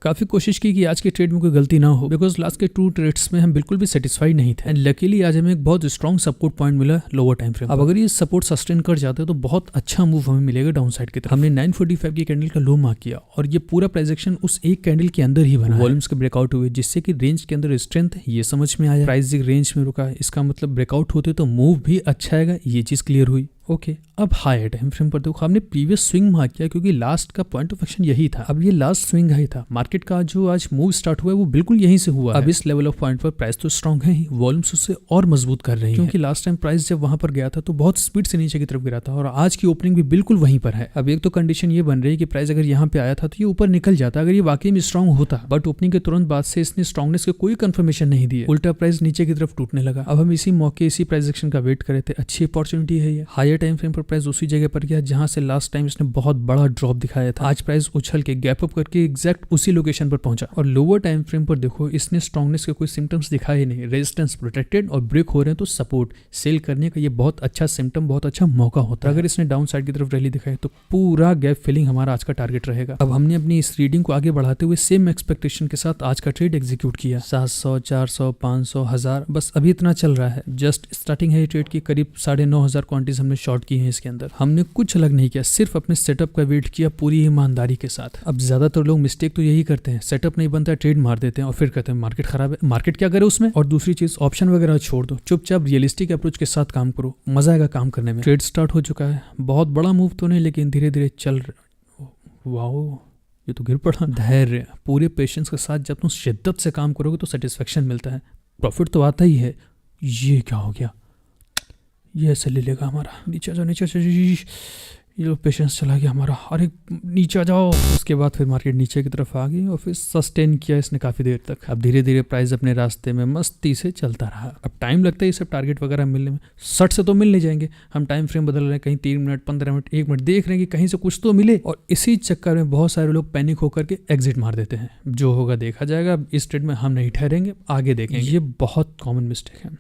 काफी कोशिश की कि आज के ट्रेड में कोई गलती ना हो, बिकॉज लास्ट के 2 ट्रेड्स में हम बिल्कुल भी सेटिस्फाइड नहीं थे। एंड लकीली आज हमें एक बहुत स्ट्रॉन्ग सपोर्ट पॉइंट मिला लोअर टाइम फ्रेम। अब अगर ये सपोर्ट सस्टेन कर जाते तो बहुत अच्छा मूव हमें मिलेगा डाउन साइड की तरफ। हमने 945 की कैंडल का लो मार्क किया और ये पूरा प्राइजेक्शन उस एक कैंडल के अंदर ही बना। वॉल्यूम्स के ब्रेकआउट हुए जिससे कि रेंज के अंदर स्ट्रेंथ ये समझ में आया। प्राइस रेंज में रुका, इसका मतलब ब्रेकआउट होते तो मूव भी अच्छा आएगा, ये चीज क्लियर हुई। ओके, अब हाई टाइम फ्रेम पर देखो, हमने प्रीवियस स्विंग मार्क किया क्योंकि लास्ट का पॉइंट ऑफ एक्शन यही था। अब ये लास्ट स्विंग हाई था। मार्केट का जो आज मूव स्टार्ट हुआ है वो बिल्कुल यहीं से हुआ। अब इस लेवल ऑफ पॉइंट पर प्राइस तो स्ट्रांग है ही, वॉल्यूम्स उससे और मजबूत कर रही है क्योंकि लास्ट टाइम प्राइस जब वहां पर गया था तो बहुत स्पीड से नीचे की तरफ गिरा था और आज की ओपनिंग भी बिल्कुल वहीं पर है। अब एक तो कंडीशन ये बन रही है कि प्राइस अगर यहाँ पे आया था तो ये ऊपर निकल जाता अगर ये वाकई में स्ट्रांग होता, बट ओपनिंग के तुरंत बाद से इसने स्ट्रांगनेस के कोई कंफर्मेशन नहीं दी, उल्टा प्राइस नीचे की तरफ टूटने लगा। अब हम इसी मौके इसी प्राइस एक्शन का वेट कर रहे थे। अच्छी अपॉर्चुनिटी है ये। हायर टाइम फ्रेम पर प्राइस उसी जगह पर गया जहां से लास्ट टाइम इसने बहुत बड़ा ड्रॉप दिखाया था। आज प्राइस उछल के गैप अप करके एग्जैक्ट उसी लोकेशन पर पहुंचा और लोअर टाइम फ्रेम पर देखो इसने स्ट्रांगनेस के कोई सिम्टम्स दिखाए नहीं। रेजिस्टेंस प्रोटेक्टेड और ब्रेक हो रहे हैं तो सपोर्ट सेल करने का ये बहुत अच्छा सिम्टम, बहुत अच्छा मौका होता है। अगर इसने डाउन साइड की तरफ रैली दिखाई तो पूरा गैप फिलिंग हमारा आज का टारगेट रहेगा। अब हमने अपनी इस रीडिंग को आगे बढ़ाते हुए सेम एक्सपेक्टेशन के साथ आज का ट्रेड एग्जीक्यूट किया। 700, 400, 500, 1000 बस अभी इतना चल रहा है। जस्ट स्टार्टिंग है ट्रेड की। करीब 9,500 क्वांटिटीज हमने शॉर्ट की है इसके अंदर। हमने कुछ अलग नहीं किया, सिर्फ अपने सेटअप का वेट किया पूरी ईमानदारी के साथ। अब ज्यादातर लोग मिस्टेक तो यही करते हैं, सेटअप नहीं बनता है, ट्रेड मार देते हैं और फिर कहते हैं मार्केट खराब है। मार्केट क्या करे उसमें? और दूसरी चीज ऑप्शन वगैरह छोड़ दो, चुपचाप रियलिस्टिक अप्रोच के साथ काम करो, मजा आएगा काम करने में। ट्रेड स्टार्ट हो चुका है, बहुत बड़ा मूव तो नहीं लेकिन धीरे धीरे चल रहा। वाओ, ये तो गिर पड़ा। धैर्य, पूरे पेशेंस के साथ जब तुम शिद्दत से काम करोगे तो सेटिस्फेक्शन मिलता है, प्रॉफिट तो आता ही है। ये क्या हो गया? ये ऐसे ले लेगा हमारा। नीचे जाओ, नीचे जाओ। ये लो, पेशेंस चला गया हमारा। अरे नीचे जाओ। उसके बाद फिर मार्केट नीचे की तरफ आ गई और फिर सस्टेन किया इसने काफ़ी देर तक। अब धीरे धीरे प्राइस अपने रास्ते में मस्ती से चलता रहा। अब टाइम लगता है ये सब टारगेट वगैरह मिलने में। 60 से तो मिल नहीं जाएंगे। हम टाइम फ्रेम बदल रहे हैं, कहीं 3 मिनट, 15 मिनट, 1 मिनट देख रहे हैं कि कहीं से कुछ तो मिले और इसी चक्कर में बहुत सारे लोग पैनिक होकर के एग्जिट मार देते हैं। जो होगा देखा जाएगा। अब इस ट्रेड में हम नहीं ठहरेंगे, आगे देखेंगे। ये बहुत कॉमन मिस्टेक है।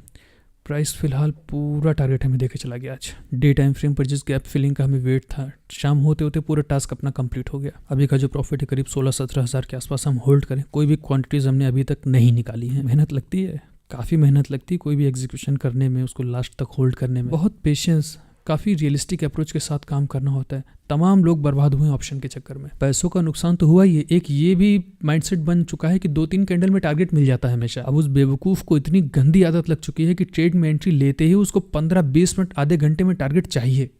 प्राइस फिलहाल पूरा टारगेट हमें देके चला गया आज। डे टाइम फ्रेम पर जिस गैप फिलिंग का हमें वेट था, शाम होते होते पूरा टास्क अपना कंप्लीट हो गया। अभी का जो प्रॉफिट है करीब 16-17 हज़ार के आसपास हम होल्ड करें। कोई भी क्वांटिटीज हमने अभी तक नहीं निकाली है। मेहनत लगती है, काफ़ी मेहनत लगती है कोई भी एग्जीक्यूशन करने में, उसको लास्ट तक होल्ड करने में। बहुत पेशेंस, काफ़ी रियलिस्टिक अप्रोच के साथ काम करना होता है। तमाम लोग बर्बाद हुए ऑप्शन के चक्कर में। पैसों का नुकसान तो हुआ ही है, एक ये भी माइंडसेट बन चुका है कि 2-3 कैंडल में टारगेट मिल जाता है हमेशा। अब उस बेवकूफ़ को इतनी गंदी आदत लग चुकी है कि ट्रेड में एंट्री लेते ही उसको 15-20 मिनट, आधे घंटे में टारगेट चाहिए।